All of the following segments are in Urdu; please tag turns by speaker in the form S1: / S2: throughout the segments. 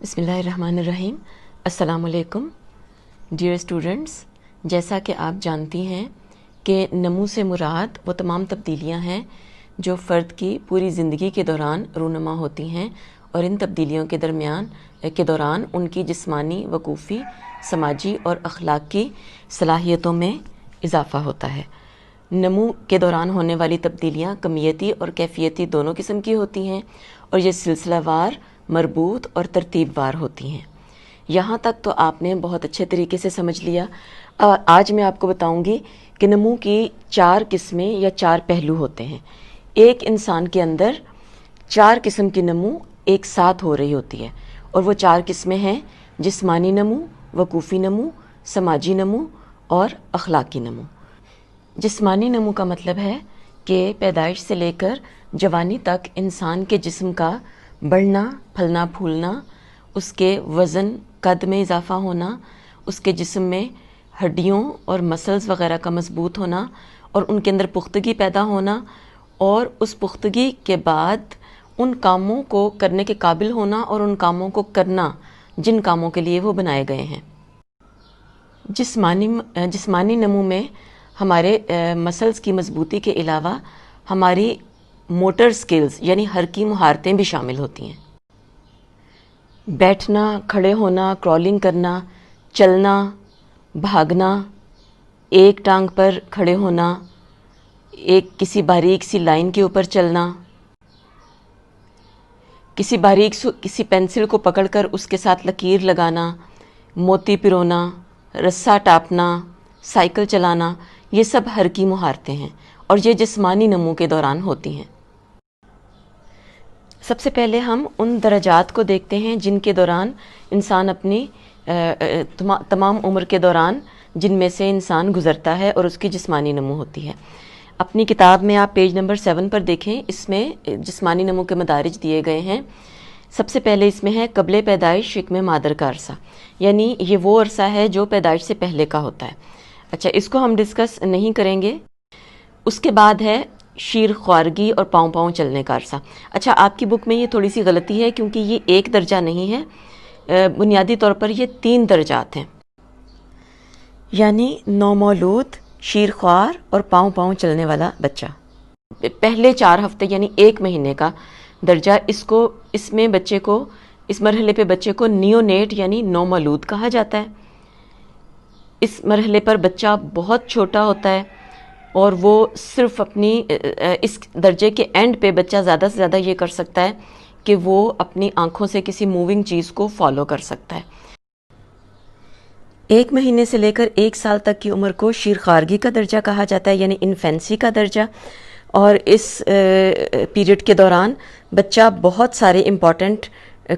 S1: بسم اللہ الرحمن الرحیم۔ السلام علیکم ڈیئر اسٹوڈنٹس، جیسا کہ آپ جانتی ہیں کہ نمو سے مراد وہ تمام تبدیلیاں ہیں جو فرد کی پوری زندگی کے دوران رونما ہوتی ہیں، اور ان تبدیلیوں کے دوران ان کی جسمانی، وقوفی، سماجی اور اخلاقی صلاحیتوں میں اضافہ ہوتا ہے۔ نمو کے دوران ہونے والی تبدیلیاں کمیتی اور کیفیتی دونوں قسم کی ہوتی ہیں، اور یہ سلسلہ وار، مربوط اور ترتیب وار ہوتی ہیں۔ یہاں تک تو آپ نے بہت اچھے طریقے سے سمجھ لیا۔ آج میں آپ کو بتاؤں گی کہ نمو کی 4 قسمیں یا 4 پہلو ہوتے ہیں۔ ایک انسان کے اندر 4 قسم کی نمو ایک ساتھ ہو رہی ہوتی ہے، اور وہ 4 قسمیں ہیں: جسمانی نمو، وقوفی نمو، سماجی نمو اور اخلاقی نمو۔ جسمانی نمو کا مطلب ہے کہ پیدائش سے لے کر جوانی تک انسان کے جسم کا بڑھنا، پھلنا پھولنا، اس کے وزن، قد میں اضافہ ہونا، اس کے جسم میں ہڈیوں اور مسلز وغیرہ کا مضبوط ہونا، اور ان کے اندر پختگی پیدا ہونا، اور اس پختگی کے بعد ان کاموں کو کرنے کے قابل ہونا اور ان کاموں کو کرنا جن کاموں کے لیے وہ بنائے گئے ہیں۔ جسمانی نمو میں ہمارے مسلز کی مضبوطی کے علاوہ ہماری موٹر سکلز یعنی حرکی مہارتیں بھی شامل ہوتی ہیں۔ بیٹھنا، کھڑے ہونا، کرالنگ کرنا، چلنا، بھاگنا، ایک ٹانگ پر کھڑے ہونا، کسی باریک سی لائن کے اوپر چلنا، کسی پینسل کو پکڑ کر اس کے ساتھ لکیر لگانا، موتی پرونا، رسا ٹاپنا، سائیکل چلانا، یہ سب حرکی مہارتیں ہیں، اور یہ جسمانی نمو کے دوران ہوتی ہیں۔ سب سے پہلے ہم ان درجات کو دیکھتے ہیں جن کے دوران انسان اپنی تمام عمر کے دوران جن میں سے انسان گزرتا ہے اور اس کی جسمانی نمو ہوتی ہے۔ اپنی کتاب میں آپ پیج نمبر 7 پر دیکھیں، اس میں جسمانی نمو کے مدارج دیے گئے ہیں۔ سب سے پہلے اس میں ہے قبل پیدائش شکم مادر کا عرصہ، یعنی یہ وہ عرصہ ہے جو پیدائش سے پہلے کا ہوتا ہے۔ اچھا، اس کو ہم ڈسکس نہیں کریں گے۔ اس کے بعد ہے شیر خوارگی اور پاؤں پاؤں چلنے کا عرصہ۔ اچھا، آپ کی بک میں یہ تھوڑی سی غلطی ہے کیونکہ یہ ایک درجہ نہیں ہے، بنیادی طور پر یہ 3 درجات ہیں، یعنی نومولود، شیر خوار اور پاؤں پاؤں چلنے والا بچہ۔ پہلے 4 ہفتے یعنی 1 مہینے کا درجہ، اس مرحلے پہ بچے کو نیونیٹ یعنی نومولود کہا جاتا ہے۔ اس مرحلے پر بچہ بہت چھوٹا ہوتا ہے، اور وہ صرف اس درجے کے اینڈ پہ بچہ زیادہ سے زیادہ یہ کر سکتا ہے کہ وہ اپنی آنکھوں سے کسی موونگ چیز کو فالو کر سکتا ہے۔ 1 مہینے سے لے کر 1 سال تک کی عمر کو شیر خوارگی کا درجہ کہا جاتا ہے، یعنی انفینسی کا درجہ، اور اس پیریڈ کے دوران بچہ بہت سارے امپورٹنٹ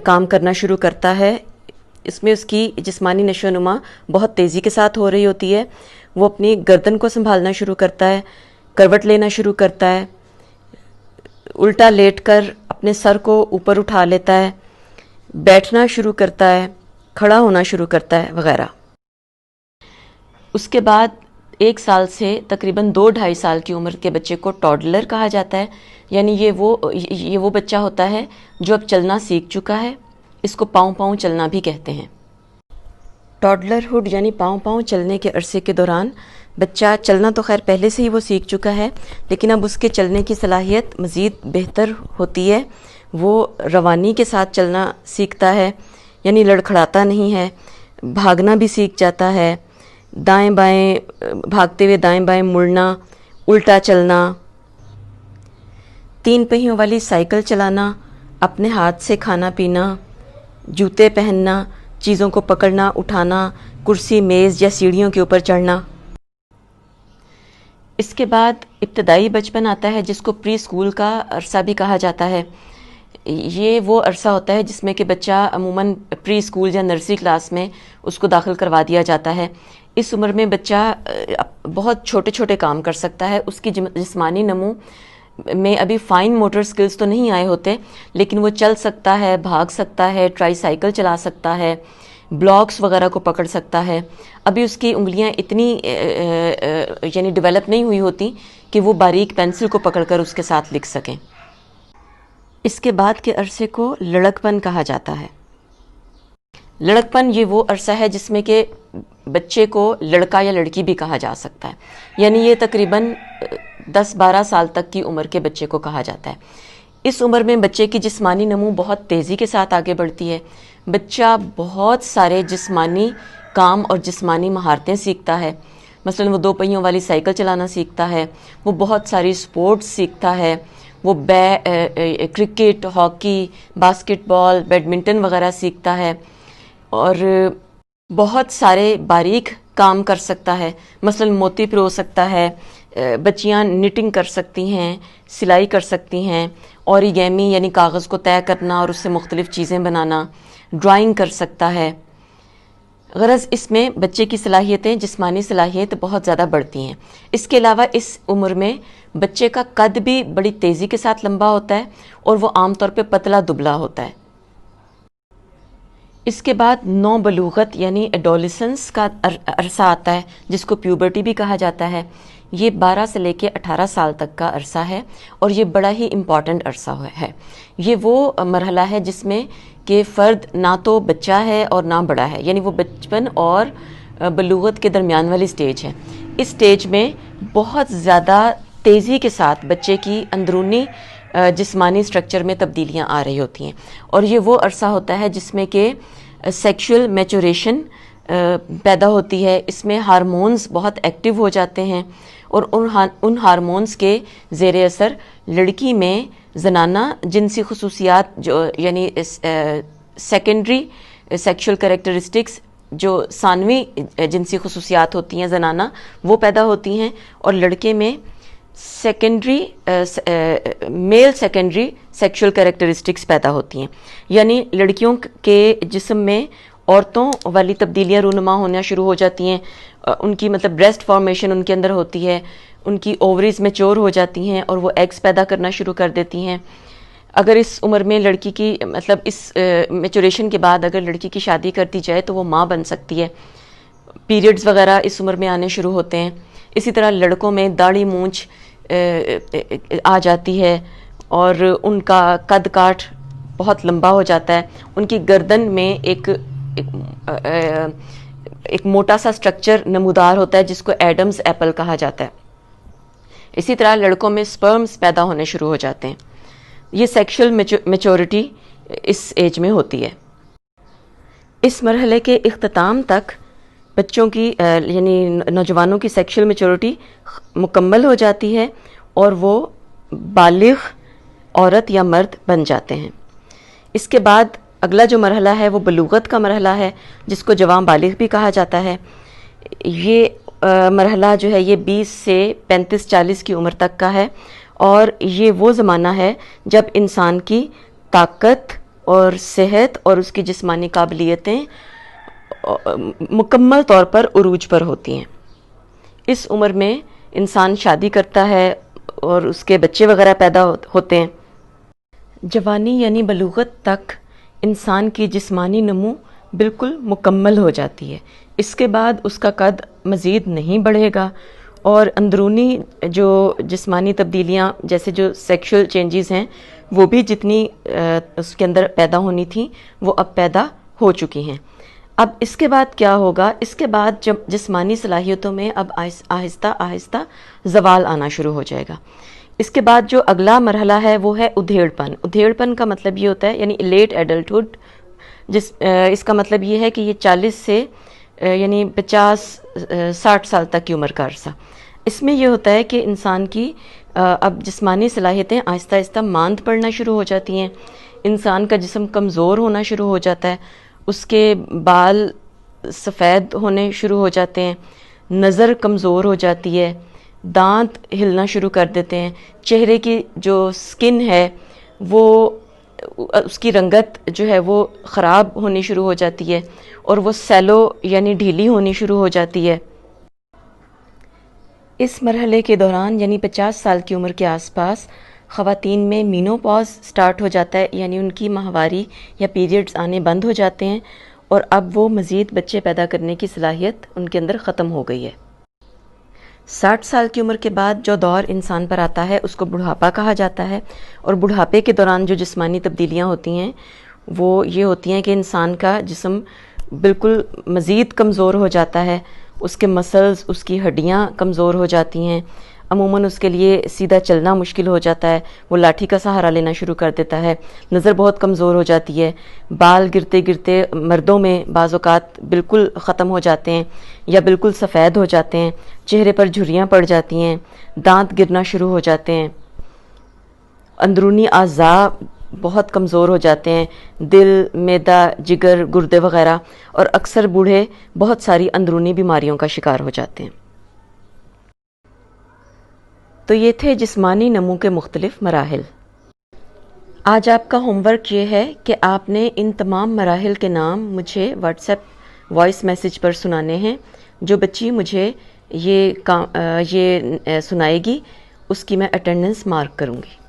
S1: کام کرنا شروع کرتا ہے۔ اس میں اس کی جسمانی نشو و نما بہت تیزی کے ساتھ ہو رہی ہوتی ہے۔ وہ اپنی گردن کو سنبھالنا شروع کرتا ہے، کروٹ لینا شروع کرتا ہے، الٹا لیٹ کر اپنے سر کو اوپر اٹھا لیتا ہے، بیٹھنا شروع کرتا ہے، کھڑا ہونا شروع کرتا ہے وغیرہ۔ اس کے بعد 1 سال سے تقریباً 2-2.5 سال کی عمر کے بچے کو ٹوڈلر کہا جاتا ہے، یعنی یہ وہ بچہ ہوتا ہے جو اب چلنا سیکھ چکا ہے۔ اس کو پاؤں پاؤں چلنا بھی کہتے ہیں۔ ٹوڈلر ہوڈ یعنی پاؤں پاؤں چلنے کے عرصے کے دوران بچہ چلنا تو خیر پہلے سے ہی وہ سیکھ چکا ہے، لیکن اب اس کے چلنے کی صلاحیت مزید بہتر ہوتی ہے۔ وہ روانی کے ساتھ چلنا سیکھتا ہے، یعنی لڑکھڑاتا نہیں ہے، بھاگنا بھی سیکھ جاتا ہے، دائیں بائیں بھاگتے ہوئے دائیں بائیں مڑنا، الٹا چلنا، 3 پہیوں والی سائیکل چلانا، اپنے ہاتھ سے کھانا پینا، جوتے پہننا، چیزوں کو پکڑنا اٹھانا، کرسی میز یا سیڑھیوں کے اوپر چڑھنا۔ اس کے بعد ابتدائی بچپن آتا ہے، جس کو پری اسکول کا عرصہ بھی کہا جاتا ہے۔ یہ وہ عرصہ ہوتا ہے جس میں کہ بچہ عموماً پری اسکول یا نرسری کلاس میں اس کو داخل کروا دیا جاتا ہے۔ اس عمر میں بچہ بہت چھوٹے چھوٹے کام کر سکتا ہے۔ اس کی جسمانی نمو میں ابھی فائن موٹر سکلز تو نہیں آئے ہوتے، لیکن وہ چل سکتا ہے، بھاگ سکتا ہے، ٹرائی سائیکل چلا سکتا ہے، بلاکس وغیرہ کو پکڑ سکتا ہے۔ ابھی اس کی انگلیاں اتنی یعنی ڈیولپ نہیں ہوئی ہوتی کہ وہ باریک پینسل کو پکڑ کر اس کے ساتھ لکھ سکیں۔ اس کے بعد کے عرصے کو لڑک پن کہا جاتا ہے۔ لڑکپن یہ وہ عرصہ ہے جس میں کہ بچے کو لڑکا یا لڑکی بھی کہا جا سکتا ہے، یعنی یہ تقریباً 10-12 سال تک کی عمر کے بچے کو کہا جاتا ہے۔ اس عمر میں بچے کی جسمانی نمو بہت تیزی کے ساتھ آگے بڑھتی ہے، بچہ بہت سارے جسمانی کام اور جسمانی مہارتیں سیکھتا ہے، مثلا وہ 2 پہیوں والی سائیکل چلانا سیکھتا ہے، وہ بہت ساری سپورٹس سیکھتا ہے، وہ کرکٹ، ہاکی، باسکٹ بال، بیڈمنٹن وغیرہ سیکھتا ہے، اور بہت سارے باریک کام کر سکتا ہے، مثلا موتی پرو سکتا ہے، بچیاں نٹنگ کر سکتی ہیں، سلائی کر سکتی ہیں، اوریگیمی یعنی کاغذ کو طے کرنا اور اس سے مختلف چیزیں بنانا، ڈرائنگ کر سکتا ہے۔ غرض اس میں بچے کی صلاحیتیں، جسمانی صلاحیت بہت زیادہ بڑھتی ہیں۔ اس کے علاوہ اس عمر میں بچے کا قد بھی بڑی تیزی کے ساتھ لمبا ہوتا ہے اور وہ عام طور پہ پتلا دبلا ہوتا ہے۔ اس کے بعد نو بلوغت یعنی ایڈولیسنس کا عرصہ آتا ہے، جس کو پیوبرٹی بھی کہا جاتا ہے۔ یہ 12 سے لے کے 18 سال تک کا عرصہ ہے اور یہ بڑا ہی امپورٹنٹ عرصہ ہے۔ یہ وہ مرحلہ ہے جس میں کہ فرد نہ تو بچہ ہے اور نہ بڑا ہے، یعنی وہ بچپن اور بلوغت کے درمیان والی سٹیج ہے۔ اس سٹیج میں بہت زیادہ تیزی کے ساتھ بچے کی اندرونی جسمانی سٹرکچر میں تبدیلیاں آ رہی ہوتی ہیں، اور یہ وہ عرصہ ہوتا ہے جس میں کہ سیکشول میچوریشن پیدا ہوتی ہے۔ اس میں ہارمونز بہت ایکٹیو ہو جاتے ہیں، اور ان ہارمونز کے زیر اثر لڑکی میں زنانہ جنسی خصوصیات جو یعنی سیکنڈری سیکشول کریکٹرسٹکس جو ثانوی جنسی خصوصیات ہوتی ہیں زنانہ، وہ پیدا ہوتی ہیں، اور لڑکے میں میل سیکنڈری سیکشول کریکٹرسٹکس پیدا ہوتی ہیں، یعنی لڑکیوں کے جسم میں عورتوں والی تبدیلیاں رونما ہونا شروع ہو جاتی ہیں، ان کی مطلب بریسٹ فارمیشن ان کے اندر ہوتی ہے، ان کی اووریز میچور ہو جاتی ہیں اور وہ ایگز پیدا کرنا شروع کر دیتی ہیں۔ اگر اس عمر میں لڑکی کی مطلب اس میچوریشن کے بعد اگر لڑکی کی شادی کر دی جائے تو وہ ماں بن سکتی ہے۔ پیریڈز وغیرہ اس عمر میں آنے شروع ہوتے ہیں۔ اسی طرح لڑکوں میں داڑھی مونچھ آ جاتی ہے اور ان کا قد کاٹ بہت لمبا ہو جاتا ہے، ان کی گردن میں ایک موٹا سا سٹرکچر نمودار ہوتا ہے جس کو ایڈمز ایپل کہا جاتا ہے۔ اسی طرح لڑکوں میں سپرمز پیدا ہونے شروع ہو جاتے ہیں۔ یہ سیکشل میچورٹی اس ایج میں ہوتی ہے۔ اس مرحلے کے اختتام تک بچوں کی یعنی نوجوانوں کی سیکشل میچورٹی مکمل ہو جاتی ہے اور وہ بالغ عورت یا مرد بن جاتے ہیں۔ اس کے بعد اگلا جو مرحلہ ہے وہ بلوغت کا مرحلہ ہے، جس کو جوان بالغ بھی کہا جاتا ہے۔ یہ مرحلہ جو ہے یہ 20 سے 35-40 کی عمر تک کا ہے، اور یہ وہ زمانہ ہے جب انسان کی طاقت اور صحت اور اس کی جسمانی قابلیتیں مکمل طور پر عروج پر ہوتی ہیں۔ اس عمر میں انسان شادی کرتا ہے اور اس کے بچے وغیرہ پیدا ہوتے ہیں۔ جوانی یعنی بلوغت تک انسان کی جسمانی نمو بالکل مکمل ہو جاتی ہے۔ اس کے بعد اس کا قد مزید نہیں بڑھے گا، اور اندرونی جو جسمانی تبدیلیاں جیسے جو سیکشل چینجز ہیں وہ بھی جتنی اس کے اندر پیدا ہونی تھیں وہ اب پیدا ہو چکی ہیں۔ اب اس کے بعد کیا ہوگا؟ اس کے بعد جب جسمانی صلاحیتوں میں اب آہستہ آہستہ زوال آنا شروع ہو جائے گا۔ اس کے بعد جو اگلا مرحلہ ہے وہ ہے ادھیڑ پن۔ ادھیڑ پن کا مطلب یہ ہوتا ہے یعنی لیٹ ایڈلٹہڈ، اس کا مطلب یہ ہے کہ یہ 40 سے یعنی 50-60 سال تک کی عمر کا عرصہ۔ اس میں یہ ہوتا ہے کہ انسان کی اب جسمانی صلاحیتیں آہستہ آہستہ ماند پڑنا شروع ہو جاتی ہیں، انسان کا جسم کمزور ہونا شروع ہو جاتا ہے، اس کے بال سفید ہونے شروع ہو جاتے ہیں، نظر کمزور ہو جاتی ہے، دانت ہلنا شروع کر دیتے ہیں، چہرے کی جو سکن ہے وہ اس کی رنگت جو ہے وہ خراب ہونی شروع ہو جاتی ہے، اور وہ سیلو یعنی ڈھیلی ہونی شروع ہو جاتی ہے۔ اس مرحلے کے دوران یعنی 50 سال کی عمر کے آس پاس خواتین میں مینوپاز سٹارٹ ہو جاتا ہے، یعنی ان کی ماہواری یا پیریڈز آنے بند ہو جاتے ہیں، اور اب وہ مزید بچے پیدا کرنے کی صلاحیت ان کے اندر ختم ہو گئی ہے۔ 60 سال کی عمر کے بعد جو دور انسان پر آتا ہے اس کو بڑھاپا کہا جاتا ہے، اور بڑھاپے کے دوران جو جسمانی تبدیلیاں ہوتی ہیں وہ یہ ہوتی ہیں کہ انسان کا جسم بالکل مزید کمزور ہو جاتا ہے، اس کے مسلز، اس کی ہڈیاں کمزور ہو جاتی ہیں، عموماً اس کے لیے سیدھا چلنا مشکل ہو جاتا ہے، وہ لاٹھی کا سہارا لینا شروع کر دیتا ہے، نظر بہت کمزور ہو جاتی ہے، بال گرتے گرتے مردوں میں بعض اوقات بالکل ختم ہو جاتے ہیں یا بالکل سفید ہو جاتے ہیں، چہرے پر جھریاں پڑ جاتی ہیں، دانت گرنا شروع ہو جاتے ہیں، اندرونی اعضاء بہت کمزور ہو جاتے ہیں، دل، معدہ، جگر، گردے وغیرہ، اور اکثر بوڑھے بہت ساری اندرونی بیماریوں کا شکار ہو جاتے ہیں۔ تو یہ تھے جسمانی نمو کے مختلف مراحل۔ آج آپ کا ہوم ورک یہ ہے کہ آپ نے ان تمام مراحل کے نام مجھے واٹس ایپ وائس میسج پر سنانے ہیں۔ جو بچی مجھے یہ سنائے گی اس کی میں اٹینڈنس مارک کروں گی۔